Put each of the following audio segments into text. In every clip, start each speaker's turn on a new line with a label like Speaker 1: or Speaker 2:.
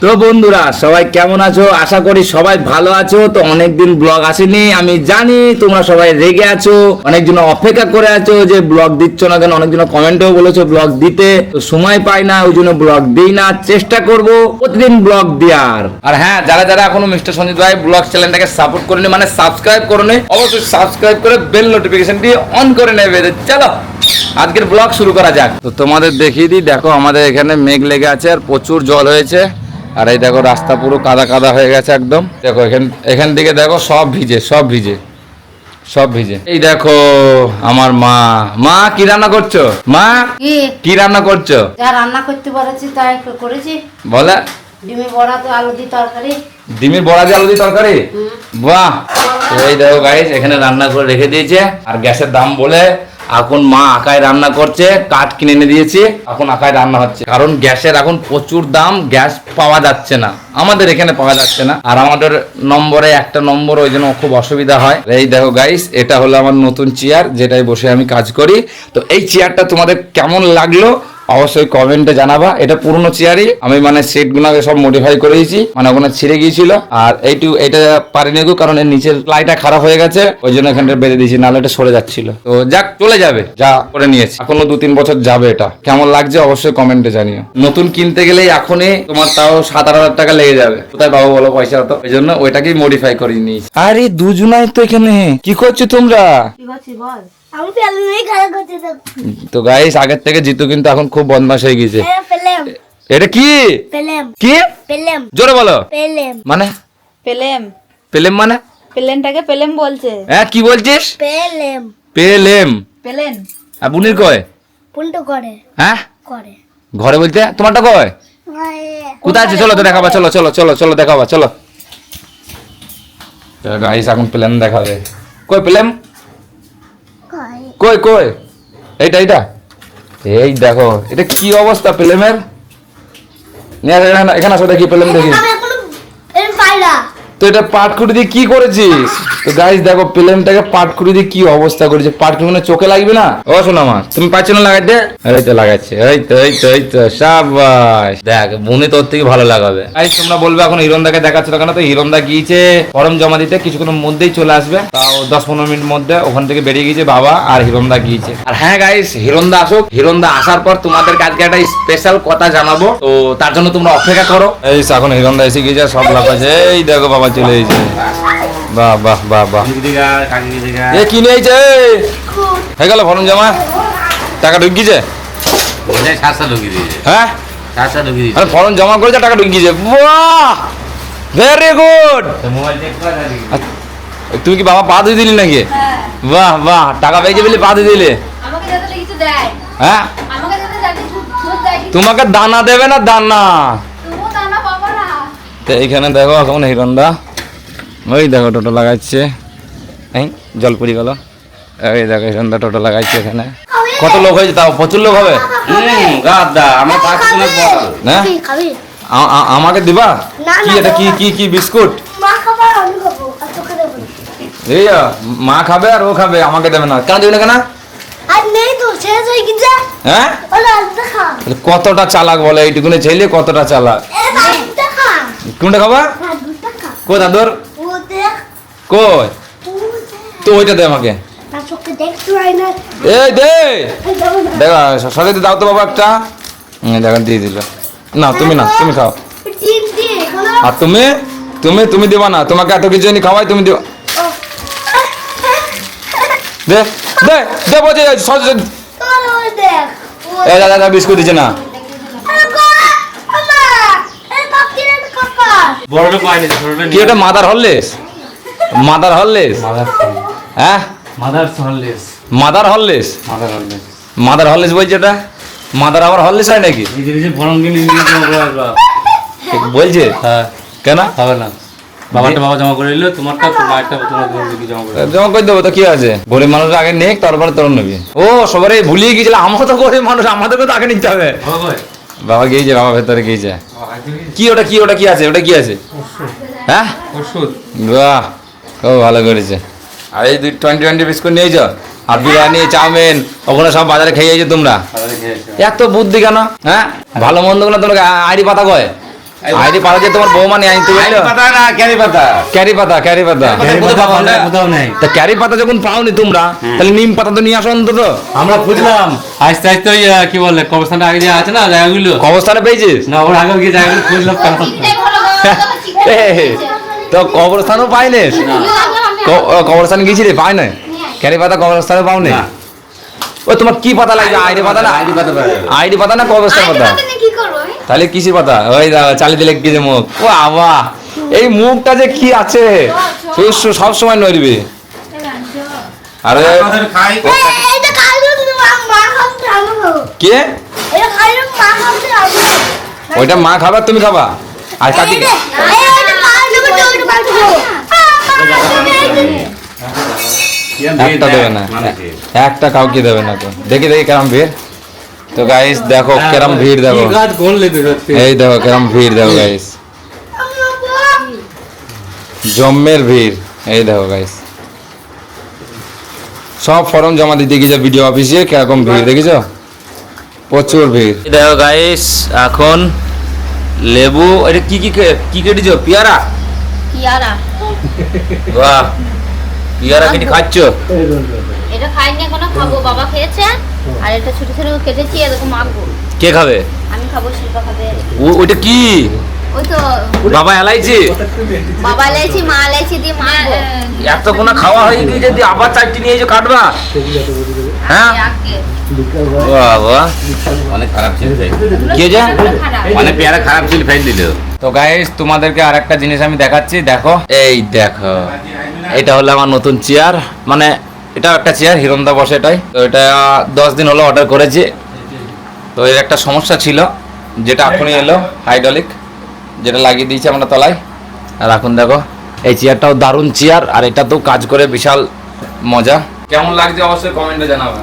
Speaker 1: তো বন্ধুরা সবাই কেমন আছো? আশা করি সবাই ভালো আছো। তো অনেকদিন ব্লগ আসেনি, আমি জানি তোমরা সবাই রেগে আছো, অনেকজন অপেক্ষা করে আছো যে ব্লগ দিচ্ছ না কেন। অনেকজন কমেন্টেও বলেছো ব্লগ দিতে, তো সময় পাই না, ওই জন্য ব্লগ দিই না। চেষ্টা করব প্রতিদিন ব্লগ দেওয়ার। আর হ্যাঁ, যারা যারা এখনো মিস্টার সঞ্জিত ভাই ব্লগ চ্যানেলটাকে সাপোর্ট করেনি, মানে সাবস্ক্রাইব করোনি, অবশ্যই সাবস্ক্রাইব করে বেল নোটিফিকেশনটি অন করে নেবে। চলো আজকের ব্লগ শুরু করা যাক। তো তোমাদের দেখিয়ে দিই, দেখো আমাদের এখানে মেঘ লেগে আছে আর প্রচুর জল হয়েছে। আর এই দেখো রাস্তা পুরো কাদা কাদা হয়ে গেছে একদম। দেখো এখান থেকে দেখো সব ভিজে সব ভিজে সব ভিজে। এই দেখো আমার মা। মা কি রান্না করছো? মা কি রান্না করছো?
Speaker 2: যা রান্না করতে পারছি তাই করেছি।
Speaker 1: বলে
Speaker 2: ডিমের বড়া তো আলু দিয়ে তরকারি।
Speaker 1: ডিমের বড়া দিয়ে আলু দিয়ে তরকারি? বাহ। এই দেখো গাইস, এখানে রান্না করে রেখে দিয়েছে। আর গ্যাসের দাম বলে এখন মা আকায় রান্না করছে, কাঠ কিনে এনে দিয়েছি, এখন আকায় রান্না হচ্ছে। কারণ গ্যাসের এখন প্রচুর দাম, গ্যাস পাওয়া যাচ্ছে না, আমাদের এখানে পাওয়া যাচ্ছে না। আর আমাদের নম্বরে একটা নম্বর, ওই জন্য খুব অসুবিধা হয়। এই দেখো গাইস, এটা হলো আমার নতুন চেয়ার, যেটাই বসে আমি কাজ করি। তো এই চেয়ারটা তোমাদের কেমন লাগলো অবশ্যই কমেন্টে জানাবা। এটা পুরনো চেয়ারই, আমি মানে সিট গুলাকে সব মডিফাই করে দিয়েছি, মানে ওখানে ছিঁড়ে গিয়েছিল। আর এটা পারিনি গো, কারণ এর নিচের প্লাইটা খারাপ হয়ে গেছে, ওই জন্য এখানটা বেঁধে দিয়েছি, নাহলে এটা সরে যাচ্ছিল। তো যাক, চলে যাবে, যা করে নিয়েছি, এখনো 2-3 বছর যাবে। এটা কেমন লাগছে অবশ্যই কমেন্টে জানিও। নতুন কিনতে গেলে এখনই তোমার তাও 7-8 টাকা লেগে যাবে। কোথায় পাবো বলো পয়সা? তো এই জন্য ওইটাকেই মডিফাই করে নিয়েছি। আরে দুজনাই তো এখানে, কি করছো তোমরা?
Speaker 2: কি করছিস বল?
Speaker 3: আমি পেলেমই খেলা করতে থাকি।
Speaker 1: তো গাইস, আগের থেকে জিতু কিন্তু এখন খুব বদমাশ হয়ে গেছে।
Speaker 3: পেলেম
Speaker 1: এটা কি?
Speaker 3: পেলেম
Speaker 1: কি?
Speaker 3: পেলেম
Speaker 1: জোরে বলো।
Speaker 3: পেলেম
Speaker 1: মানে
Speaker 2: পেলেম।
Speaker 1: পেলেম মানে?
Speaker 2: পেলেনটাকে পেলেম বলছে।
Speaker 1: হ্যাঁ, কি বলছিস?
Speaker 3: পেলেম
Speaker 1: পেলেম?
Speaker 2: পেলেন
Speaker 1: আর বুনির কয়?
Speaker 3: পুন্টো করে
Speaker 1: হ্যাঁ,
Speaker 3: করে
Speaker 1: ঘরে বলতে তোমারটা কয়? কোথায় আছে? চলো তো দেখাবা, চলো চলো চলো চলো দেখাবা, চলো। গাইস এখন প্লেন দেখাবে। কই প্লেন? কই কই? এইটা এইটা, এই দেখো, এটা কি অবস্থা প্লেমের। এখানে আসো, দেখি প্লেন দেখি।
Speaker 3: আমি এখন এর পাইলা
Speaker 1: তো এটা পাটকুটি দিয়ে কি করেছিস? তো গাইস দেখো, প্লেনটাকে পাটকুটি দিয়ে কি অবস্থা করেছে। পাটকুটি মানে চোখে লাগবে না? ও শোনো মা, তুমি পাচ্ছ না লাগাইতে? এই তো লাগাচ্ছে, এই তো এই তো এই তো, শাবাশ। দেখ বুনি তোর থেকে ভালো লাগাবে। গাইস তোমরা বলবে এখন হিরণদাকে দেখাচ্ছ না কেন? তো হিরণদা গিয়েছে ফর্ম জমা দিতে, কিছুক্ষণের মধ্যেই চলে আসবে, তাও 10-15 মিনিট মধ্যে ওখান থেকে বেরিয়ে গিয়েছে বাবা আর হিরণদা গিয়েছে। আর হ্যাঁ গাইস, হিরণদা আসুক, হিরণদা আসার পর তোমাদের আজকে একটা স্পেশাল কথা জানাবো, তো তার জন্য তোমরা অপেক্ষা করো। এই এখন হিরণদা এসে গিয়েছে, সব লাফাচ্ছে। এই দেখো বাবা চলে এসেছে। বাহ বাহ বাহ বাহ। এ কি নিয়েছে? হয়ে গেল ফর্ম জমা, টাকা ঢুকিয়েছে? হ্যাঁ, ফর্ম জমা করেছে, টাকা ঢুকিয়েছে। বাহ, ভেরি গুড। তুমি কি বাবা পা ধুয়ে দিলি নাকি? বাহ বাহ, টাকা পেয়েছে বলে পা ধুয়ে দিলে? হ্যাঁ, তোমাকে দানা দেবে না? দানা তো এইখানে দেখো এখন হিরণদা, ওই দেখো টোটো লাগাচ্ছে, এই জলপুরি গেল। এই দেখো হিরণদা টোটো লাগাচ্ছে এখানে। কত লোক হয়েছে তাও? প্রচুর লোক হবে। হ্যাঁ, আমাকে দিবা? কি এটা? কি কি কি বিস্কুট?
Speaker 3: মা খাবার আমি খাবো আর তোকে দেব না।
Speaker 1: এই মা খাবে আর ও খাবে, আমাকে দেবে না কেন? দেবে না কেন?
Speaker 3: আর নেই তো শেষ হয়ে গেছে।
Speaker 1: হ্যাঁ,
Speaker 3: ওলা দেখা
Speaker 1: কতটা চালাক বলে, এইটুকুনে ছেলে কতটা চালাক।
Speaker 3: এ দাদু দেখা
Speaker 1: কোনটা খাবা?
Speaker 3: দাদু দেখা
Speaker 1: কই দাদুর?
Speaker 3: ও দেখ
Speaker 1: কই? তো ওইটা দে আমাকে।
Speaker 3: না চোখে দেখতে হয় না।
Speaker 1: এই দে,
Speaker 3: এই দাও না।
Speaker 1: দেখা সরাইতে দাও তো বাবা একটা। দেখা দিয়ে দিল। না তুমি না, তুমি খাও।
Speaker 3: টিম দিয়ে হলো।
Speaker 1: আর তুমি তুমি তুমি দিবা না? তোমাকে এত কিছু নি খাওয়াই, তুমি দিবা? দে দে দে, বলছে
Speaker 3: তোর ওই দেখ
Speaker 1: এই দাদা বিস্কুট দিচ্ছে না। কি ওটা মাদার হরলিক্স? Mother Horlicks? হ্যাঁ, মাদার হরলিক্স। মাদার হরলিক্স বলছে এটা? মাদার আবার হরলিক্স হয় নাকি বলছে?
Speaker 4: হ্যাঁ,
Speaker 1: কেন
Speaker 4: হবে না? বাবারটা বাবা জমা করে নিল, তোমারটা তো মায়েরটা তোমার জমা করে
Speaker 1: জমা করে দেবো তো কি আছে? গরিব মানুষ আগে নেক, তারপরে তোর নেবি। ও সবারই ভুলিয়ে গিয়েছিল, আমরা তো গরিব মানুষ, আমাদেরকে তো আগে নিতে হবে। বাবা গিয়েছে, বাবা ভেতরে গিয়েছে। কি ওটা? কি ওটা? কি আছে ওটা? কি আছে? হ্যাঁ,
Speaker 4: ওষুধ।
Speaker 1: বাহ, ও ভালো করেছে। আর এই 20 বিস্কুট নিয়েছ, আর বিরিয়ানি চাউমিন ওগুলো সব বাজারে খেয়ে যাইছো তোমরা। এত বুদ্ধি কেন? হ্যাঁ, ভালো মন্দ গুলো তোমরা আইডি পাতা কয় আইডি পাতা যে তোমার বৌমা নিয়ে আনতে বললো
Speaker 5: পাতা না ক্যারি পাতা।
Speaker 1: ক্যারি পাতা ক্যারি পাতা
Speaker 4: কোথাও নেই।
Speaker 1: তা ক্যারি পাতা যখন পাওনি তোমরা তাহলে নিম পাতা তো নিয়ে আসো অন্তত।
Speaker 4: আমরা খুঁজলাম আস্তে আস্তে ওই কি বলে কবরস্থানটা আগে যে আছে না জায়গাগুলো,
Speaker 1: কবরস্থানে পেয়েছিস?
Speaker 4: না ওর আগে গিয়ে জায়গাগুলো খুঁজলাম
Speaker 1: এ, তো কবরস্থানও পাইনি? কবরস্থানে গেছিলে পাই না ক্যারি পাতা, কবরস্থানে পাওনি?
Speaker 4: না।
Speaker 1: ও তোমার কি পাতা লাগবে? আইডি পাতা না?
Speaker 5: আইডি পাতা পাওয়া যাবে।
Speaker 1: আইডি পাতা না কবরস্থান পাতা?
Speaker 3: কি করবো
Speaker 1: তাহলে কিসের পাতা? ওই চালিয়ে দিলে কি যে মুখ, ও আবা এই মুখটা যে কি আছে সব সময় নড়বে। আরে
Speaker 5: আমাদের খাই।
Speaker 3: এটা খাইলো তুমি মা খাতে আমি খাবো
Speaker 1: কে?
Speaker 3: এটা খাইলো মা খাতে আমি
Speaker 1: ওইটা মা খাবার তুমি খাবা? আর কাকি
Speaker 3: এটা খাইলো তো ওটা বাড়ি খাবো
Speaker 1: একটা দেবে না, একটা কাউকে দেবে না তো। দেখি দেখি কেরম ভিড়। তো গাইস দেখো কেরম ভিড় দেখো,
Speaker 4: কি কাজ করলে তুই সত্যি?
Speaker 1: এই দেখো কেরম ভিড় দেখো গাইস, জম্মের ভিড়। এই দেখো গাইস সব ফর্ম জমা দিতে গিয়েছে ভিডিও অফিসে, কিরকম ভিড় দেখেছো, প্রচুর ভিড়। দেখো গাইস এখন লেবু, এটা কি কি কি কেটেছো? পেয়ারা?
Speaker 2: কিয়ারা
Speaker 1: বাহ, পেয়ারা কেটে খাচ্ছ?
Speaker 2: এটা খাইনি এখনো, খাবো। বাবা খেয়েছে আর এটা ছোট ছোট কেটেছি, এরকম মাখবো।
Speaker 1: কে খাবে?
Speaker 2: আমি খাবো, শিল্পা খাবে।
Speaker 1: ওইটা কি?
Speaker 2: ওই তো
Speaker 1: বাবা এলাইছি,
Speaker 2: বাবা লাইছি, মা লাইছি দিয়ে মাখবো।
Speaker 1: এত কোনা খাওয়া হয়ে গিয়ে যদি আবার চারটি নিয়ে এসে কাটবা? হ্যাঁ বাবা
Speaker 5: অনেক খারাপ ছিল ভাই।
Speaker 1: কে যা
Speaker 5: অনেক পেয়ারা খারাপ ছিল ফেল দিল।
Speaker 1: তো গাইস তোমাদেরকে আরেকটা জিনিস আমি দেখাচ্ছি, দেখো এই দেখো, এটা হলো আমার নতুন চেয়ার, মানে এটা একটা চেয়ার হিরণদা বসে এটাই। তো এটা 10 দিন হলো অর্ডার করেছি। তো এর একটা সমস্যা ছিল যেটা এখনই এলো, হাইড্রোলিক, যেটা লাগিয়ে দিয়েছি আমরা তলায়। আর এখন দেখো এই চেয়ারটাও দারুণ চেয়ার, আর এটা তো কাজ করে বিশাল মজা। কেমন লাগছে অবশ্যই কমেন্টে জানাবে।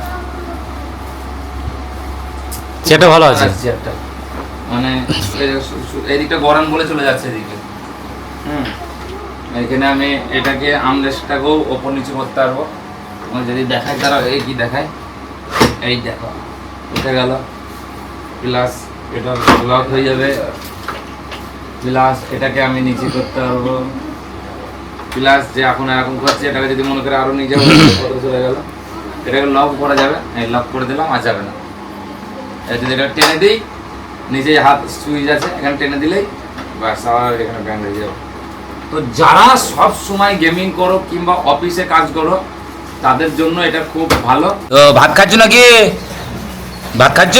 Speaker 4: সেটা ভালো আছে।
Speaker 1: চেয়ারটা মানে এদিকটা গরম বলে চলে যাচ্ছে এদিকে। এখানে আমি এটাকে আমলেসটাকেও ওপর নিচে করতে পারবো। আমি যদি দেখাই তারা এই কি দেখায়, এই দেখো উঠে গেল, প্লাস এটা লক হয়ে যাবে, প্লাস এটাকে আমি নিচে করতে পারবো, প্লাস যে এখন এরকম করছে এটাকে যদি মনে করে আরো নিচে চলে গেল, এটাকে লক করা যাবে। এই লক করে দিলাম, আর যাবে না। যদি এটা টেনে দিই, নিচে হাত সুইচ আছে, এখানে টেনে দিলেই বাস আবার এখানে ব্যান্ড হয়ে যাবে। তো যারা সব সময় গেমিং করো কিংবা অফিসে কাজ করো তাদের জন্য এটা খুব ভালো। তো ভাত খাচ্ছ নাকি? ভাত খাচ্ছ?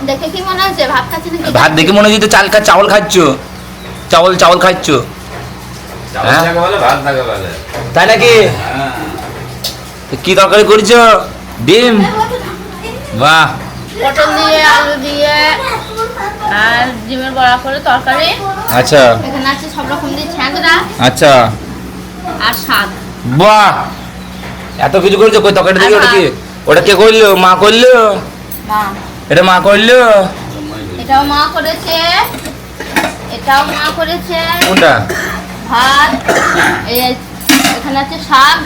Speaker 2: দেখে কি মনে হচ্ছে ভাত খাচ্ছি নাকি?
Speaker 1: ভাত দেখে মনে হচ্ছে তো চাউল খাচ্ছ, চাউল খাচ্ছ,
Speaker 5: চাউল
Speaker 1: হ্যাঁ?
Speaker 5: থাকে বলে ভাত থাকে বলে।
Speaker 1: তাই নাকি? তো কি তরকারি করেছো? ডিম? বাহ,
Speaker 2: পটল দিয়ে, আলু দিয়ে আর ডিমের বড়া করে তরকারি।
Speaker 1: আচ্ছা
Speaker 2: এখানে আছে সব রকম দিয়ে ছ্যাঁকড়া
Speaker 1: আচ্ছা,
Speaker 2: আর শাক।
Speaker 1: বাহ এত কিছু করেছো। কই তরকারি দেখি, ওটা কি? ওটা কে করলো? মা করলো?
Speaker 2: মা,
Speaker 1: এটা মা করলো?
Speaker 2: এটাও মা করেছে, এটাও মা করেছে।
Speaker 1: কোনটা?
Speaker 2: ভাত, এই এখানে আছে শাক,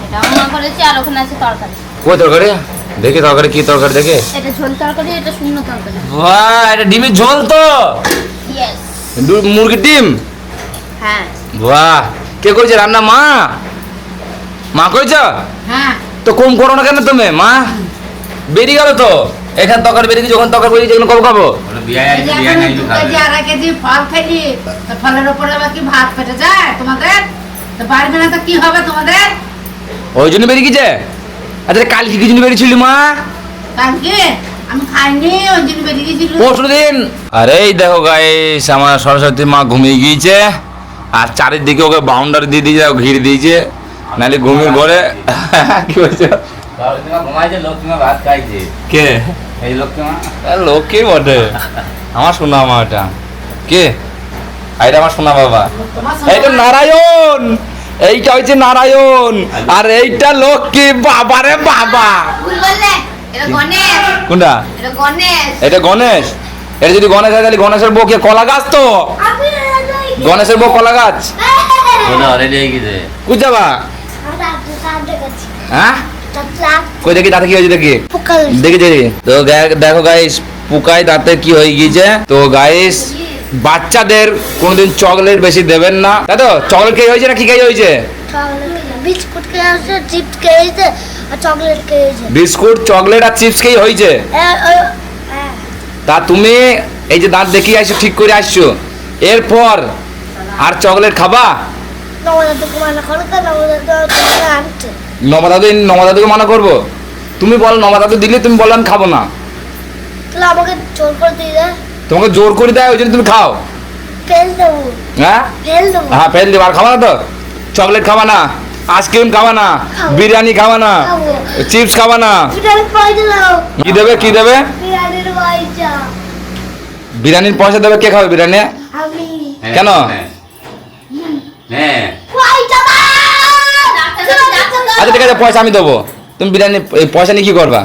Speaker 2: এটাও মা করেছে, আর ওখানে আছে তরকারি।
Speaker 1: কই তরকারি দেখি, তরকারি কি তরকারি দেখে?
Speaker 2: এটা ঝোল তরকারি, এটা শুকনো তরকারি।
Speaker 1: বাহ, এটা ডিমের ঝোল তো?
Speaker 2: ইয়েস,
Speaker 1: মুরগির ডিম?
Speaker 2: হ্যাঁ
Speaker 1: বাহ, কে করেছে রান্না? মা? মা করেছ?
Speaker 2: হ্যাঁ।
Speaker 1: তো কম করো না কেন তুমি? মা বেরিয়ে গেল তো, এখানে তরকারি বেরিয়ে গেছে, যখন তরকারি বেরিয়ে যেখানে কবে খাবো?
Speaker 5: ওটা বিয়ায় আইছে, বিয়ায় নাই খাবে।
Speaker 6: আড়াই কেজি ফল খাইলি, তো ফলের উপরে আবার কি ভাত পেটে যায় তোমাদের? তো বাড়িতে না তো কি হবে তোমাদের?
Speaker 1: ওই জন্য বেরিয়ে গেছে? আচ্ছা কালকে কি জন্য বেরিয়েছিলি মা?
Speaker 6: কালকে আমি খাইনি, ওই দিন বেরিয়ে গেছিল।
Speaker 1: পরশু দিন। আর এই দেখো গাইস, আমার সরস্বতী মা ঘুমিয়ে গিয়েছে, আর চারিদিকে ওকে বাউন্ডারি দিয়ে দিয়েছে, ঘিরে দিয়েছে, নাহলে ঘুমিয়ে ঘরে। কি বলছো?
Speaker 5: লক্ষ্মীমা ঘুমাইছে, লক্ষ্মীমা ভাত খাইছে।
Speaker 1: কে?
Speaker 5: এই লক্ষ্মীমা
Speaker 1: লোকে বটে, আমার শোনা মা। এটা কে? এটা আমার শোনা বাবা। এইটা নারায়ণ, এইটা হচ্ছে নারায়ণ, আর এইটা লক্ষ্মী। বাবারে বাবা,
Speaker 2: ভুল বললে, এটা গণেশ।
Speaker 1: কোনটা?
Speaker 2: এটা গণেশ।
Speaker 1: এটা গণেশ? এটা যদি গণেশ হয় তাহলে গণেশের বউ কে? কলা গাছ তো,
Speaker 3: আমি
Speaker 1: গণেশের বউ কলা গাছ।
Speaker 5: ওটা অলরেডি হয়ে গেছে।
Speaker 1: বুঝ যাবা? হ্যাঁ কই দেখি দাঁতে কি হয়েছে দেখি, দেখি দেখি। তো দেখো গাইস, পুকাই দাঁতে কি হয়ে গিয়েছে। তো গাইস বাচ্চাদের কোনোদিন চকলেট বেশি দেবেন না, তাই তো? চকলেট খেয়ে হয়েছে না কি খেয়ে হয়েছে?
Speaker 3: বিস্কুট খেয়েছে, চিপস খেয়েছে আর চকলেট খেয়েছে।
Speaker 1: বিস্কুট, চকলেট আর চিপস খেয়ে হয়েছে। তা তুমি এই যে দাঁত দেখিয়ে আসছো, ঠিক করে আসছো, এরপর আর চকলেট খাবা? নবদাদুকে মানা করবো? তুমি বলো নবদাদু দিলে তুমি বলো আমি খাবো না।
Speaker 3: আমাকে জোর করে দিয়ে দেয়,
Speaker 1: তোমাকে জোর করে দেয় ওই জন্য তুমি খাও?
Speaker 3: ফেল দেবো,
Speaker 1: হ্যাঁ
Speaker 3: ফেল দেবো।
Speaker 1: হ্যাঁ ফেল দেবো। আর খাবা না তো? চকলেট খাবা না, আইসক্রিম খাবা না, বিরিয়ানি খাবা না,
Speaker 3: খাবো।
Speaker 1: চিপস খাবা না?
Speaker 3: বিরিয়ানির পয়সা দাও,
Speaker 1: কি দেবে, কি দেবে?
Speaker 3: বিরিয়ানির পয়সা।
Speaker 1: বিরিয়ানির পয়সা দেবে? কে খাবে বিরিয়ানি?
Speaker 3: আমি
Speaker 1: কেন?
Speaker 5: হ্যাঁ
Speaker 3: পয়সা দাও।
Speaker 1: আচ্ছা ঠিক আছে, পয়সা আমি দেবো, তুমি বিরিয়ানি এই পয়সা নিয়ে কি করবা?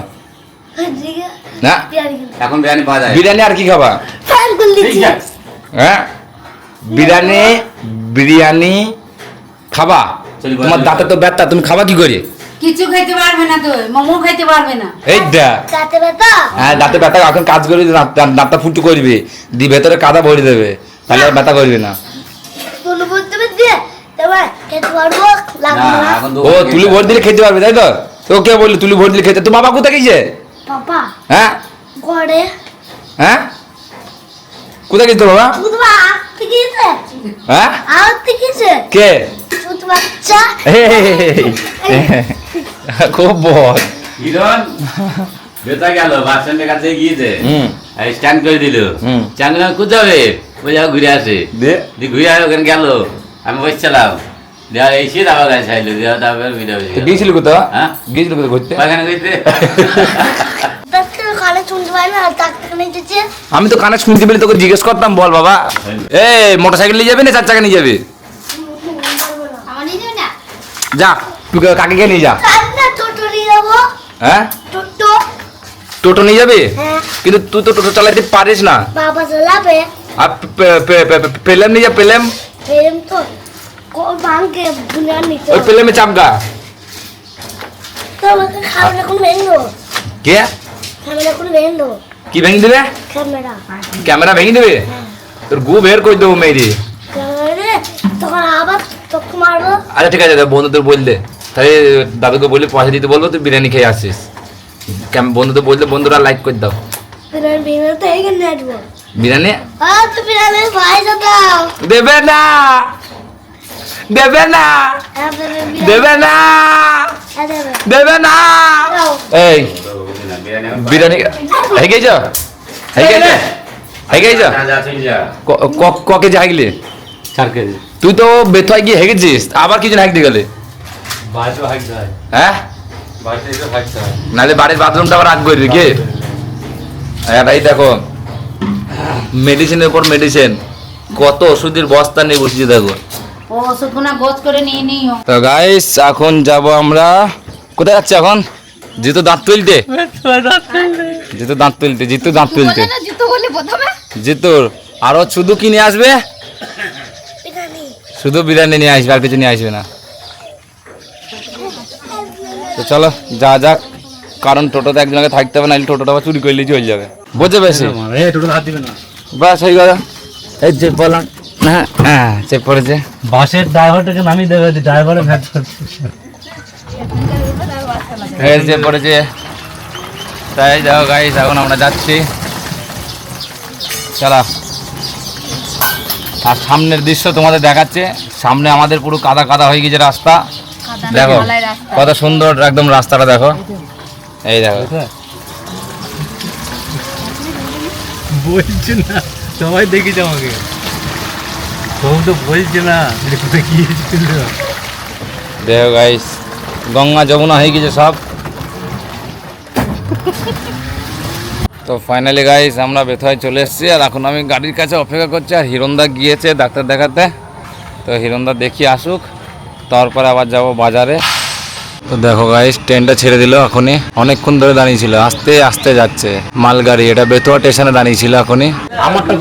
Speaker 3: ঠিক আছে,
Speaker 1: না
Speaker 3: বিরিয়ানি কিনে
Speaker 5: এখন বিরিয়ানি পাওয়া যায়।
Speaker 1: বিরিয়ানি আর কি খাবা?
Speaker 3: ফ্যান খুলে দিচ্ছি।
Speaker 1: হ্যাঁ বিরিয়ানি, বিরিয়ানি খাবা?
Speaker 5: চলি বলো।
Speaker 1: তোমার দাঁতে তো ব্যথা, তুমি খাবা কি করে?
Speaker 6: কিছু খাইতে পারবে না, তো মোমো খাইতে পারবে না।
Speaker 1: এই দেখ,
Speaker 3: দাঁতে ব্যথা,
Speaker 1: হ্যাঁ দাঁতে ব্যথা এখন কাজ করবি, দাঁতটা ফুটো করবি, দিয়ে ভেতরে কাদা ভরে দেবে, তাহলে আর ব্যথা করবি না।
Speaker 3: তুলু বলতে দিয়ে তোমার খেতে পারবো, লাগবে
Speaker 5: না
Speaker 3: না।
Speaker 5: এখন তো
Speaker 1: ও তুলি ভোট দিলে খেতে পারবি, তাই তো? তো কে বললি তুলি ভোট দিলে খেতে? তো বাবা কোথায় গেছে?
Speaker 3: পাপা
Speaker 1: হ্যাঁ
Speaker 3: ঘরে
Speaker 1: হ্যাঁ কোথায় গেছে তোর বাবা?
Speaker 3: শুধু আসতে গিয়েছে,
Speaker 1: হ্যাঁ
Speaker 3: আসতে গিয়েছে
Speaker 1: কে?
Speaker 3: শুধু বাচ্চা।
Speaker 1: খুব বল।
Speaker 5: হিরণ বেতা গেল বাস স্ট্যান্ডের কাছে গিয়েছে,
Speaker 1: হুম
Speaker 5: স্ট্যান্ড করে দিল।
Speaker 1: হুম।
Speaker 5: স্ট্যান্ড করে কোথায় যাবে? ওই যাও ঘুরে আসে,
Speaker 1: দে
Speaker 5: দিয়ে ঘুরে আসে ওখানে গেল, আমি বসছিলাম, দেওয়া এসে তারপর গাছ খাইলো, দেওয়া তারপর ভিডিও
Speaker 1: গিয়েছিলি কোথাও?
Speaker 5: হ্যাঁ
Speaker 1: গিয়েছিলি কোথাও ঘুরতে?
Speaker 5: ওখানে গেছে।
Speaker 3: ডাক্তার কানে শুনতে পাই না, ডাক্তার নিয়ে যেছে।
Speaker 1: আমি তো কানে শুনতে পেলে তোকে জিজ্ঞেস করতাম, বল বাবা। এই মোটর সাইকেল নিয়ে যাবি না 4 চাকা নিয়ে যাবি?
Speaker 2: আমার নিয়ে যাবে না?
Speaker 1: যা তুই কাকে কে নিয়ে যা।
Speaker 3: কান্না টোটো নিয়ে যাবো,
Speaker 1: হ্যাঁ
Speaker 3: টোটো।
Speaker 1: টোটো নিয়ে যাবি?
Speaker 3: হ্যাঁ
Speaker 1: কিন্তু তুই তো টোটো চালাতে পারিস না।
Speaker 3: বাবা চালাবে,
Speaker 1: আর পেলেম নিয়ে যা, পেলেম।
Speaker 3: এরম তো ভাঙকে দুনিয়া নিতে
Speaker 1: ওই পেলেমে চাপগা।
Speaker 3: তো আমাকে ক্যামেরা কোন ভেঙো,
Speaker 1: কে?
Speaker 3: ক্যামেরা কোন ভেঙো,
Speaker 1: কি ভেঙে দিবে?
Speaker 3: ক্যামেরা
Speaker 1: ক্যামেরা ভেঙে দেবে? তোর গু বের করে দেবো মেয়েরি।
Speaker 3: ক্যামেরা তখন আবার তোকে মারবো।
Speaker 1: আচ্ছা ঠিক আছে, বন্ধুদের বল দে, তাহলে দাদুকে বলে পয়সা দিতে বলবো, তুই বিরিয়ানি খেয়ে আসিস। বন্ধুদের বললে বন্ধুরা লাইক করে দাও।
Speaker 3: বিরিয়ানি ভেঙে তো এখানে আসবো।
Speaker 1: বিরিয়ানি
Speaker 3: তো বিরিয়ানির পয়সা দাও।
Speaker 1: দেবে না, দেবে না,
Speaker 3: হ্যাঁ, বিরিয়ানি
Speaker 1: দেবে না,
Speaker 3: দেবে।
Speaker 1: দেবে না।
Speaker 3: দাও।
Speaker 1: এই
Speaker 5: বিরিয়ানি এখন
Speaker 1: বিরিয়ানি হয়ে গেছ, হয়ে গেছ, হয়ে গেছ।
Speaker 5: যা যা চল যা।
Speaker 1: ক কেজি হাগলি?
Speaker 4: 4 কেজি।
Speaker 1: তুই তো বেথুয়ায় গিয়ে হেগেছিস, আবার কিছু হাঁকতে গেলে?
Speaker 4: বাড়িতে হাঁকতে হয়,
Speaker 1: হ্যাঁ
Speaker 4: বাড়িতে এসে হাঁকতে হয়।
Speaker 1: নাহলে বাড়ির বাথরুমটা আবার রাগ করবি কি? এটাই দেখো, মেডিসিনের উপর মেডিসিন, কত ওষুধের বস্তা নিয়ে বসেছি দেখো।
Speaker 6: ও ওষুধগুনা গোছ করে নিয়ে নিও।
Speaker 1: তো গাইস এখন যাব আমরা, কোথায় যাচ্ছি এখন? জিতু দাঁত তুলতে, জিতু দাঁত তুলতে, জিতু দাঁত তুলতে।
Speaker 2: বলে না জুতো বলে প্রথমে।
Speaker 1: জিতুর আরো শুধু কি নিয়ে আসবে?
Speaker 3: বিরিয়ানি।
Speaker 1: শুধু বিরিয়ানি নিয়ে আসবে, আর কিছু নিয়ে আসবে না। তো চলো যা যাক, কারণ টোটোতে একজনকে থাকতে হবে, নাহলে টোটোটা আবার চুরি করলে চলে যাবে, বুঝতে পেরেছি?
Speaker 4: এই টোটো হাত দিবে না।
Speaker 1: বাস হয়ে গেল। এই যে বললাম, হ্যাঁ হ্যাঁ চেক করেছে।
Speaker 4: বাসের ড্রাইভারটাকে নামিয়ে দেবে, ড্রাইভারের ভ্যাট
Speaker 1: এই যে পড়েছে। তাই দেখো গাইস, এখন আমরা যাচ্ছি, চলো। আর সামনের দৃশ্য তোমাদের দেখাচ্ছে, সামনে আমাদের পুরো কাদা কাদা হয়ে গেছে রাস্তা, দেখো কত সুন্দর একদম রাস্তাটা দেখো, এই দেখো।
Speaker 4: বলছে না, সবাই দেখেছে আমাকে, সব তো বলছে না যে কোথায় গিয়েছিল।
Speaker 1: দেখো গাইস, গঙ্গা যমুনা হয়ে গেছে সব। তো ফাইনালি গাইস আমরা বেথুয়ায় চলে এসেছি, আর এখন আমি গাড়ির কাছে অপেক্ষা করছি, আর হিরণদা গিয়েছে ডাক্তার দেখাতে। তো হিরণদা দেখি আসুক, তারপরে আবার যাব বাজারে। তো দেখো গাইস, ট্রেনটা ছেড়ে দিল এখনই, অনেকক্ষণ ধরে দাঁড়িয়েছিল, আস্তে আস্তে যাচ্ছে মালগাড়ি, এটা বেথুয়া স্টেশনে দাঁড়িয়েছিল এখনই। আমারটা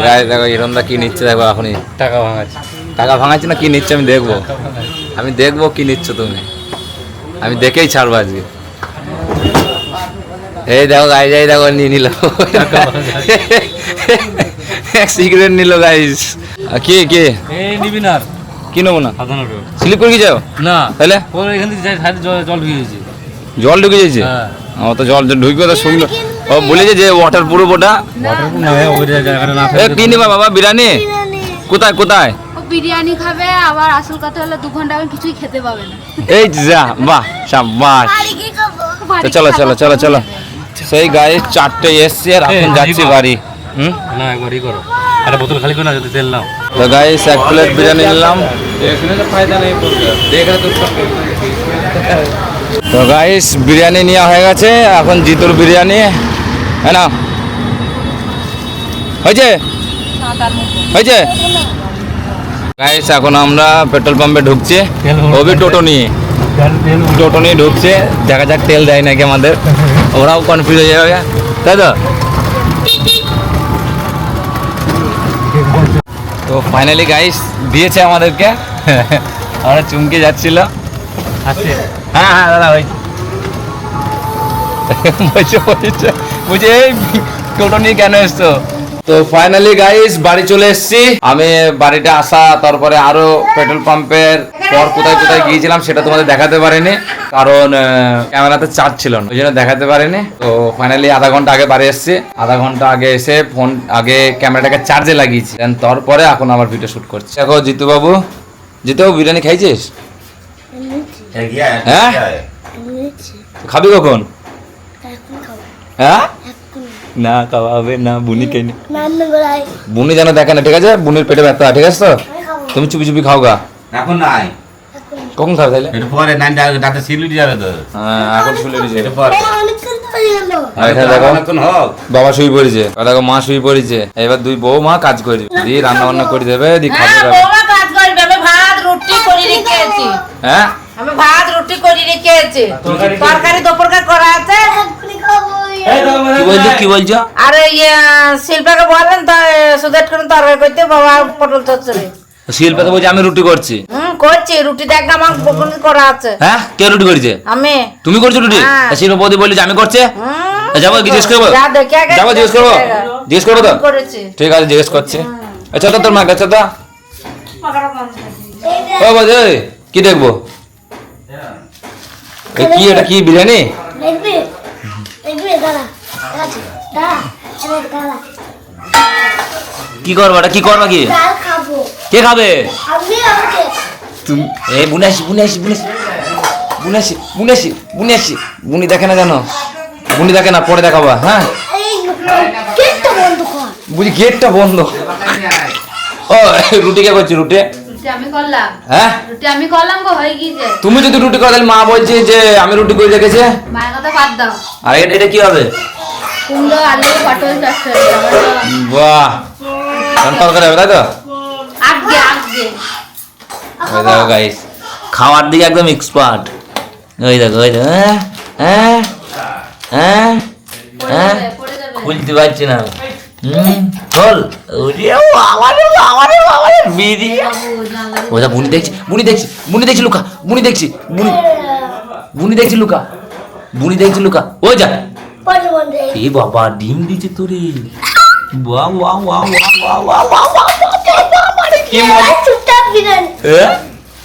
Speaker 1: গাইস দেখো হিরণদা কি নিচ্ছে, দেখো এখনই
Speaker 4: টাকা ভাঙাচ্ছে,
Speaker 1: টাকা ভাঙাচ্ছে না কি নিচ্ছে, আমি দেখবো, আমি দেখবো কি নিচ্ছ তুমি, আমি দেখেই ছাড়বো আজকে। এই দেখো গাই যাই দেখো নিয়ে নিল, সিগারেট নিল গাইস। কে কে
Speaker 4: এই নিবি না আর
Speaker 1: কি নেবো না?
Speaker 4: সাধারণত
Speaker 1: স্লিপ করে কি যাও
Speaker 4: না,
Speaker 1: তাহলে?
Speaker 4: ওর এখান থেকে যাই সাইডে জল ঢুকে গেছে।
Speaker 1: জল ঢুকে যাচ্ছে?
Speaker 4: হ্যাঁ।
Speaker 1: ও তো জল ঢুকবে তো শুনলো। ও বলেছে যে ওয়াটার প্রুফ ওটা।
Speaker 4: ওয়াটারপ্রুফ না, ওই জায়গাটা না
Speaker 1: এ কি নিবা বাবা? বিরিয়ানি? কোথায় কোথায়?
Speaker 2: ও বিরিয়ানি খাবে, আবার আসল কথা হলো 2 ঘন্টা আমি কিছুই খেতে পাবে না।
Speaker 1: এই যা, বাহ শাবাশ।
Speaker 3: বাড়ি কি খাবো?
Speaker 1: তো চলো চলো চলো চলো। সেই গাড়ি 4টে এসছে আর এখন যাচ্ছি বাড়ি।
Speaker 4: না, একবার ই করো, একটা বোতল খালি করে না, যদি তেল নাও।
Speaker 1: তো গাইস 1 প্লেট বিরিয়ানি নিলাম। তো গাইস বিরিয়ানি নেওয়া হয়ে গেছে, এখন জিতুর বিরিয়ানি। হ্যাঁ না হয়েছে হয়েছে গাইস। এখন আমরা পেট্রোল পাম্পে ঢুকছি, ওবি টোটো নিয়ে ঢুকছে। দেখা যাক তেল দেয় নাকি আমাদের, ওরাও কনফিউজ হয়ে যাবে, তাই তো? তো ফাইনালি গাইস দিয়েছে আমাদেরকে। আমরা চুমকে যাচ্ছিল।
Speaker 4: আছে
Speaker 1: হ্যাঁ হ্যাঁ দাদা ওই বুঝে এই টোটো নিয়ে কেন এসছো? তো ফাইনালি গাইস বাড়ি চলে এসেছি আমি। বাড়িতে আসা তারপরে আরো পেট্রোল পাম্পের পর কোথায় কোথায় গিয়েছিলাম সেটা তোমাদের দেখাতে পারিনি, কারণ ক্যামেরাতে চার্জ ছিল না, ওই জন্য দেখাতে পারিনি। তো ফাইনালি আধা ঘন্টা আগে বাড়ি এসেছি। আধা ঘন্টা আগে এসে ফোন আগে ক্যামেরাটাকে চার্জে লাগিয়েছি, তারপরে এখন আবার ভিডিও শুট করছি। দেখো জিতু বাবু, জিতু বাবু বিরিয়ানি খাইছিস? হ্যাঁ খাবি কখন?
Speaker 3: এখন খাবো।
Speaker 1: হ্যাঁ
Speaker 3: এখন
Speaker 1: না খাওয়াবে না, বুনি খাইনি।
Speaker 3: নান্নু গোলাই
Speaker 1: বুনি যেন দেখে না, ঠিক আছে? বুনির পেটে ব্যথা, ঠিক আছে তো?
Speaker 3: আমি খাবো।
Speaker 1: তুমি চুপি চুপি খাও গা।
Speaker 5: এখন নাই,
Speaker 3: এখন
Speaker 1: কখন খাবে তাহলে?
Speaker 5: একটু পরে নাই, দাঁতে সিলুটি যাবে তো।
Speaker 1: হ্যাঁ এখন শুলে দিয়েছে।
Speaker 5: একটু পরে
Speaker 3: অনেকক্ষণ তো হয়ে গেল।
Speaker 1: আর এখানে দেখো
Speaker 5: অনেকক্ষণ হোক।
Speaker 1: বাবা শুয়ে পড়েছে, আর দেখো মা শুয়ে পড়েছে। এবার দুই বউ মা কাজ করবে, দিয়ে রান্না বান্না করে দেবে, দিয়ে খাবে
Speaker 6: হ্যাঁ,
Speaker 1: দাবে।
Speaker 6: বৌমা কাজ করবে। আমি ভাত রুটি করে রেখেছি।
Speaker 1: হ্যাঁ
Speaker 6: আমি ভাত রুটি করে রেখেছি। তরকারি দুপুরকার করা আছে।
Speaker 3: এখনই খাবো।
Speaker 1: কি বলছো কি বলছো?
Speaker 6: আর শিল্পাকে বললেন সুদেট করে তরকারি করতে, বাবা পটল চচ্চড়ি।
Speaker 1: শিল্পা তো বলছে আমি রুটি করছি।
Speaker 6: করছি রুটি দেখ না, আমার বকুনি করা আছে।
Speaker 1: হ্যাঁ কে রুটি করেছে?
Speaker 6: আমি।
Speaker 1: তুমি করছো রুটি?
Speaker 6: হ্যাঁ।
Speaker 1: শিল্পা বৌদি বলছে আমি করছে। যাবো জিজ্ঞেস করবো,
Speaker 6: যা দেখে আগে
Speaker 1: যাবো জিজ্ঞেস করবো, জিজ্ঞেস করবো তো?
Speaker 6: আমি করেছি।
Speaker 1: ঠিক আছে জিজ্ঞেস করছি। আচ্ছা তো তোর মা কাছে তো ও বৌদি কি দেখবো? এ কি এটা কি বিরিয়ানি?
Speaker 3: দেখবি? দেখবি? দাঁড়া। দাঁড়া। দাঁড়া। এবার দাঁড়া।
Speaker 1: কি করবা এটা? কি করবা কি?
Speaker 3: ডাল খাবো।
Speaker 1: কে খাবে?
Speaker 3: আমি আমাকে।
Speaker 1: তুমি এ বুনাসি বুনাসি বুনাসি বুনাসি বুনাসি বুনাসি বুনি দেখে না জানো? বুনি দেখে না, পরে দেখাবা। হ্যাঁ
Speaker 3: এই গেটটা বন্ধ কর।
Speaker 1: বুঝি গেটটা বন্ধ। ও রুটি কে করছি? রুটি
Speaker 2: রুটি আমি করলাম।
Speaker 1: হ্যাঁ
Speaker 2: রুটি আমি করলাম গো, হয়ে গিয়েছে।
Speaker 1: তুমি যদি রুটি করো তাহলে মা বলছে যে আমি রুটি করে রেখেছে।
Speaker 2: মায়ের কথা বাদ দাও।
Speaker 1: আর এটা কি হবে?
Speaker 2: কুমড়ো আলু পটল চচ্চড়ি।
Speaker 1: বাহ তরকারি হবে তাই তো?
Speaker 2: আগে আগে
Speaker 1: ওই দেখো গাইস খাওয়ার দিকে একদম এক্সপার্ট। ওই দেখো ওই দেখো হ্যাঁ হ্যাঁ হ্যাঁ
Speaker 2: পড়ে যাবে।
Speaker 1: খুলতে পারছি না। খোল। আমারে বিড়ি। ওটা বুনি দেখছি বুনি দেখছি বুনি দেখছি লুকা বুনি দেখছি বুনি বুনি দেখছি লুকা বুনি দেখছি লুকা। ওই যা
Speaker 3: পরে বন্ধ।
Speaker 1: এ বাবা ডিম দিচ্ছে তোরে। বাহ বাহ বাহ বাহ বাহ বাহ বাহ কি মজা।
Speaker 3: চুপচাপ বিরিয়ানি।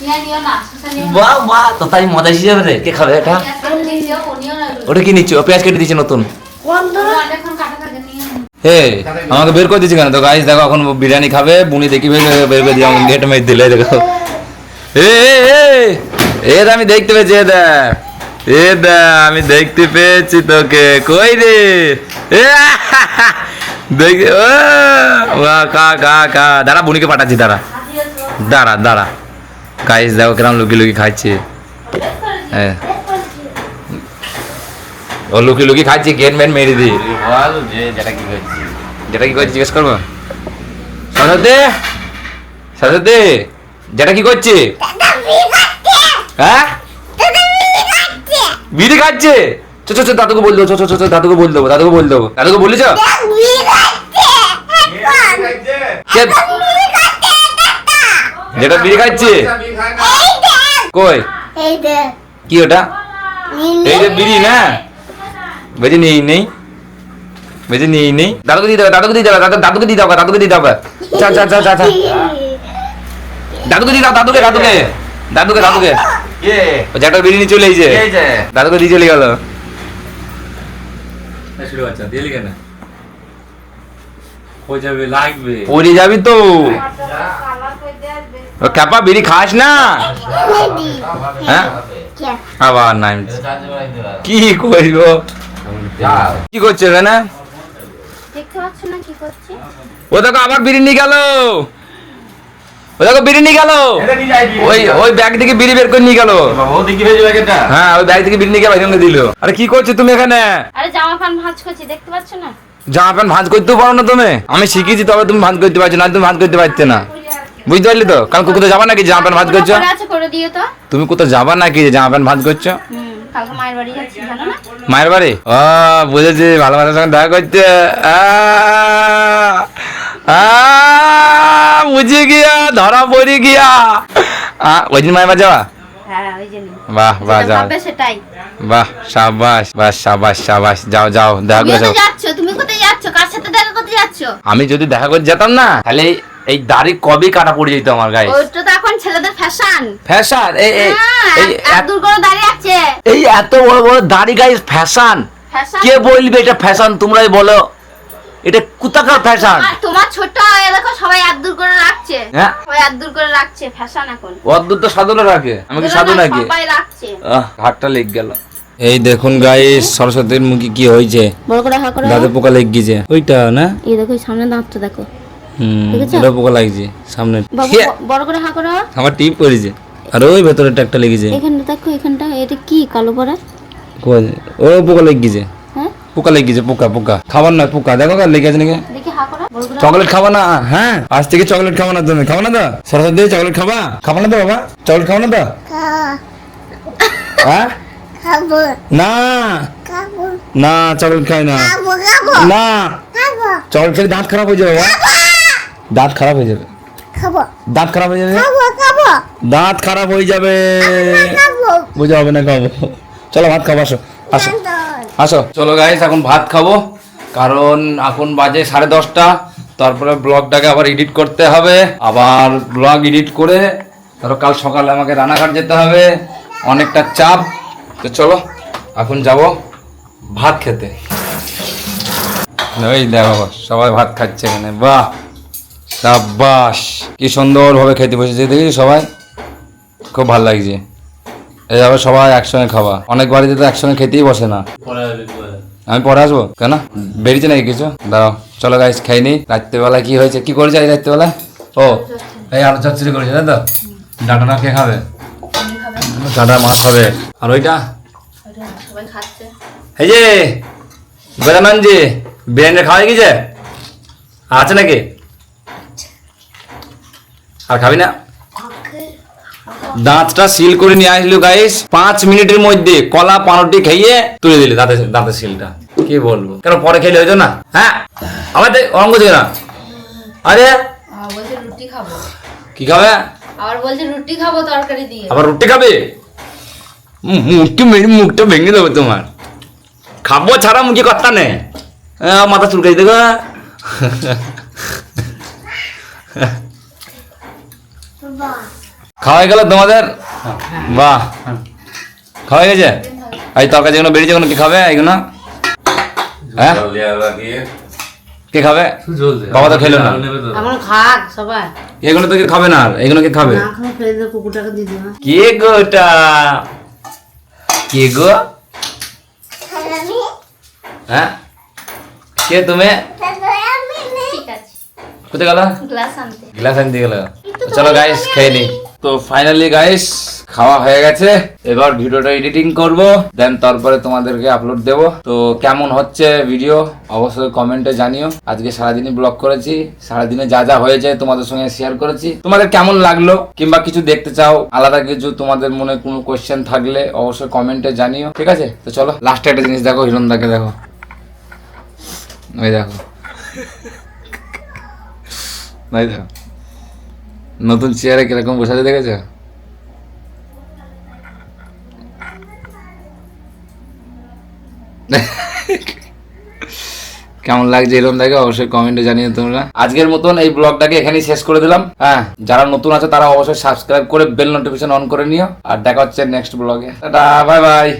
Speaker 2: নিয়ে নিও না, সুসা নিও না।
Speaker 1: বাহ বাহ তো তাই মজা হিসেবে রে। কে খাবে এটা?
Speaker 2: পেঁয়াজ কেটে দিয়েছি, ও নিও না এগুলো।
Speaker 1: ওটা কি নিচ্ছ? ও পেঁয়াজ কেটে দিয়েছে নতুন।
Speaker 3: বন্ধ।
Speaker 2: অনেকক্ষণ কাটা থাকে, নিও না।
Speaker 1: হে আমাকে বের করে দিচ্ছে কেন? তো গাইস দেখো এখন বিরিয়ানি খাবে, বুনি দেখি বের করে দিয়ে আমাকে গেট মেরে দিলে। দেখো এ আমি দেখতে পেয়েছি। এ দা আমি দেখতে পেয়েছি তোকে। কই রে? দেখি ও কা কা কা। দাঁড়া বুনিকে পাঠাচ্ছি, দাঁড়া দাঁড়া দাঁড়া। গাইস দেখো কিরম লুকি লুকি খাচ্ছে। হ্যাঁ ও লুকি লুকি খাচ্ছে, গেট মেট মেরে দি।
Speaker 5: বল যে যেটা কি করছি।
Speaker 1: যেটা কি করছি জিজ্ঞেস করবো? সরস্বতী সরস্বতী যেটা কি করছে? হ্যাঁ বিড়ি খাচ্ছে। চো চো চো দাদুকে বল দেবো, চো চো চো দাদুকে বল দেবো, দাদুকে বল দেবো। দাদুকে বলেছ? যেটা বিড়ি খাচ্ছে কই?
Speaker 3: এই দেখ।
Speaker 1: কি ওটা? এই যে বিড়ি না? বলছি নেই নেই বেশি নিয়ে নেই, দাদুকে দিতে হবে, দাদুকে দিতে হবে, দাদুকে দিতে হবে, দাদুকে দিতে হবে। চা চা চা চা চা, দাদুকে দিয়ে দাও, দাদুকে দাদুকে দাদুকে দাদুকে।
Speaker 5: কে
Speaker 1: ও যে একটা বিরিয়ানি চলে এসেছে,
Speaker 5: এই যে
Speaker 1: দাদুকে দিয়ে চলে গেল।
Speaker 4: শুরু আচ্ছা দিয়ে কেন হয়ে যাবে লাগবে
Speaker 1: পড়ে যাবি তো, ও ক্যাপা বিড়ি খাস না? হ্যাঁ আবার নাই, কি করব, কি করছে এখানে?
Speaker 2: দেখতে পাচ্ছ না কি করছি?
Speaker 1: ও দেখো আবার বিরিয়ানি গেল, ও দেখো বিরিয়ানি গেল, ওই ওই ব্যাগ থেকে বিড়ি বের করে নিয়ে গেল।
Speaker 5: ও দেখি ভেজে প্যাকেটটা।
Speaker 1: হ্যাঁ ওই ব্যাগ থেকে বিরিয়ানি গেল, এখানে দিল। আরে কি করছো তুমি এখানে?
Speaker 2: আরে জামা প্যান্ট ভাঁজ করছি, দেখতে পাচ্ছ না?
Speaker 1: জামা প্যান্ট ভাঁজ করতেও পারো না তুমি? আমি শিখিয়েছি তবে তুমি ভাঁজ করতে পারছো না, তুমি ভাঁজ করতে পারছো না, বুঝতে পারলি তো? কারণ কোথাও যাবা নাকি জামা প্যান্ট ভাঁজ করছো?
Speaker 2: করে আছে, করে দিও তো।
Speaker 1: তুমি কোথাও যাবা নাকি যে জামা প্যান্ট ভাঁজ করছো?
Speaker 2: কালকে মায়ের বাড়ি যাচ্ছি, জানো না?
Speaker 1: মায়ের বাড়ি? ও বুঝেছি, ভালো মানুষের সঙ্গে দেখা করতে। বুঝে গিয়া, ধরা পড়ে গিয়া। ওই দিন মায়ের বাড়ি যাওয়া?
Speaker 2: হ্যাঁ ওই জন্য।
Speaker 1: বাহ বাহ,
Speaker 2: যেটা
Speaker 1: যাও,
Speaker 2: ভাববে সেটাই।
Speaker 1: বাহ সাবাস, বাহ সাবাস সাবাস, যাও যাও দেখা করে
Speaker 2: তুমিও
Speaker 1: যাও।
Speaker 2: তো যাচ্ছ, তুমি কোথায় যাচ্ছ? কার সাথে দেখা করতে যাচ্ছ?
Speaker 1: আমি যদি দেখা করে যেতাম না, তাহলে এই দাড়ি কবে কাটা পড়ে যেত আমার গায়ে।
Speaker 2: ওইটা তো এখন ছেলেদের ফ্যাশন।
Speaker 1: ফ্যাশন? এই এই এই
Speaker 2: এত দূর করে দাঁড়িয়ে আছে।
Speaker 1: এই এত বড় বড় দাড়ি গায়ে ফ্যাশন?
Speaker 2: ফ্যাশন?
Speaker 1: কে বলবে এটা ফ্যাশন? তোমরাই বলো, এটা কোথাকার ফ্যাশন?
Speaker 2: তোমার ছোট এ দেখো সবাই এত দূর করে রাখছে।
Speaker 1: হ্যাঁ
Speaker 2: সবাই এত দূর করে রাখছে, ফ্যাশন এখন।
Speaker 1: অদ্ভুত তো সাধুরা রাখে, আমি কি
Speaker 2: না,
Speaker 1: সাধু
Speaker 2: না,
Speaker 1: নাকি?
Speaker 2: সবাই রাখছে।
Speaker 1: হাতটা লেগ গেল। এই দেখুন গাইস, সরস্বতীর মুখে কি হয়েছে,
Speaker 2: বড় করে হা করো।
Speaker 1: দাঁতে পোকা লেগ গেছে। ওইটা না,
Speaker 2: এই দেখো সামনে দাঁতটা দেখো। দেখেছো?
Speaker 1: এটা পোকা লাগছে সামনে।
Speaker 2: বাবু বড় করে হা করো।
Speaker 1: আমার টিপ পড়েছে, আর ওই ভেতরে একটা লেগেছে।
Speaker 2: এখানটা দেখো, এখানটা এটা কি কালো পড়া?
Speaker 1: ও পোকা লেগ গেছে,
Speaker 2: হ্যাঁ
Speaker 1: পোকা লেগ গেছে, পোকা পোকা খাবার নয়, পোকা দেখো লেগে আছে নাকি।
Speaker 2: দেখি হা করো, বড় করে।
Speaker 1: চকলেট খাবা না? হ্যাঁ আজ থেকে চকলেট খাবা না, তুমি খাবা না তো? সরস্বতী চকলেট খাবা? খাবা না তো বাবা? চকলেট খাবা না তো? হ্যাঁ
Speaker 3: খাবো
Speaker 1: না
Speaker 3: খাবো
Speaker 1: না, চকলেট খাই না,
Speaker 3: খাবো খাবো
Speaker 1: না
Speaker 3: খাবো
Speaker 1: চকলেট খেলে দাঁত খারাপ হয়ে যাবে বাবা, দাঁত খারাপ হয়ে যাবে,
Speaker 3: খাবো
Speaker 1: দাঁত খারাপ হয়ে যাবে,
Speaker 3: খাবো খাবো
Speaker 1: দাঁত খারাপ হয়ে যাবে,
Speaker 3: খাবো
Speaker 1: বুঝে হবে না খাবো। চলো ভাত খাবো, আসো আসো আসো। চলো গাইস এখন ভাত খাবো, কারণ এখন বাজে 10:30। তারপরে ব্লগটাকে আবার এডিট করতে হবে, আবার ব্লগ এডিট করে ধরো কাল সকালে আমাকে রানাঘাট যেতে হবে, অনেকটা চাপ। তো চলো এখন যাব ভাত খেতে। ওই দেখো সবাই ভাত খাচ্ছে এখানে, বাহ সাবাস, কি সুন্দরভাবে খেতে বসেছে দেখি সবাই, খুব ভালো লাগছে। এই যাবে সবাই একসঙ্গে খাওয়া, অনেক বাড়িতে তো একসঙ্গে খেতেই বসে না। আমি পরে আসবো কেন, বেরিয়েছে নাকি কিছু? দাঁড়াও চলো গাইস খাই নি। রাত্রেবেলায় কি হয়েছে, কি করেছে আজ রাত্রেবেলায়? ও এই আলু চচ্চড়ি করেছে তাই তো? ডাঁটাটা কে খাবে? ডাঁটা মাছ হবে। আর ওইটা
Speaker 2: সবাই খাচ্ছে।
Speaker 1: এই যে বেদামান জি বিরিয়ানি খাওয়া গেছে, আছে নাকি? আর খাবি না? দাঁতটা সিল করে নিয়ে আসলো গাইস, 5 মিনিটের মধ্যে কলা পাউরুটি খাইয়ে তুলে দিলে দাঁতের সিলটা। কি বলবো, কেন পরে খেলে হইতো না? হ্যাঁ আমাদের অঙ্গ থেকে না। আরে
Speaker 2: বলছে রুটি খাবো,
Speaker 1: কি খাবে?
Speaker 2: আবার বলছে রুটি খাবো তরকারি দিয়ে।
Speaker 1: আবার রুটি খাবে? মুখটা ভেঙে দেবে তোমার, খাবো ছাড়া মুখে কথা নেই। মাথা চুলকাই দেখো। খাওয়া গেল তোমাদের? বাহ খাওয়া গেছে। এই তরকারি যেগুলো বেরিয়েছে ওগুলো কি খাবে? এইগুলো হ্যাঁ কে খাবে? বাবা তো খেলো না।
Speaker 6: আমার খাক সবাই।
Speaker 1: এগুলো তো কেউ খাবে না, আর এগুলো কে খাবে?
Speaker 6: না খাওয়া ফেলে দিয়ে কুকুরটাকে দিয়ে দিও।
Speaker 1: কে গো ওটা? কে গো? হ্যাঁ কে তুমি?
Speaker 2: ঠিক আছে,
Speaker 1: কোথায় গেল?
Speaker 2: গ্লাস আনতে।
Speaker 1: গ্লাস আনতে গেল। চলো গাইস খেয়ে নি। তো ফাইনালি গাইস খাওয়া হয়ে গেছে, এবার ভিডিওটা এডিটিং করব, দেন তারপরে তোমাদেরকে আপলোড দেব। তো কেমন হচ্ছে ভিডিও অবশ্যই কমেন্টে জানিও। আজকে সারাদিনই ব্লগ করেছি, সারাদিনে যা যা হয়েছে তোমাদের সঙ্গে শেয়ার করেছি। তোমাদের কেমন লাগলো, কিংবা কিছু দেখতে চাও আলাদা কিছু, তোমাদের মনে কোনো কোয়েশ্চেন থাকলে অবশ্যই কমেন্টে জানিও, ঠিক আছে? তো চলো লাস্টে একটা জিনিস দেখো, হিরণদাকে দেখো, ওই দেখো, ওই দেখো নতুন চেয়ারে কিরকম বসাতে দেখেছো? কেমন লাগছে এরকম দেখে অবশ্যই কমেন্টে জানিয়ে তোমরা। আজকের মতন এই ব্লগটাকে এখানেই শেষ করে দিলাম। হ্যাঁ, যারা নতুন আছে তারা অবশ্যই সাবস্ক্রাইব করে বেল নোটিফিকেশন অন করে নিও। আর দেখা হচ্ছে নেক্সট ব্লগে। Tata, bye bye.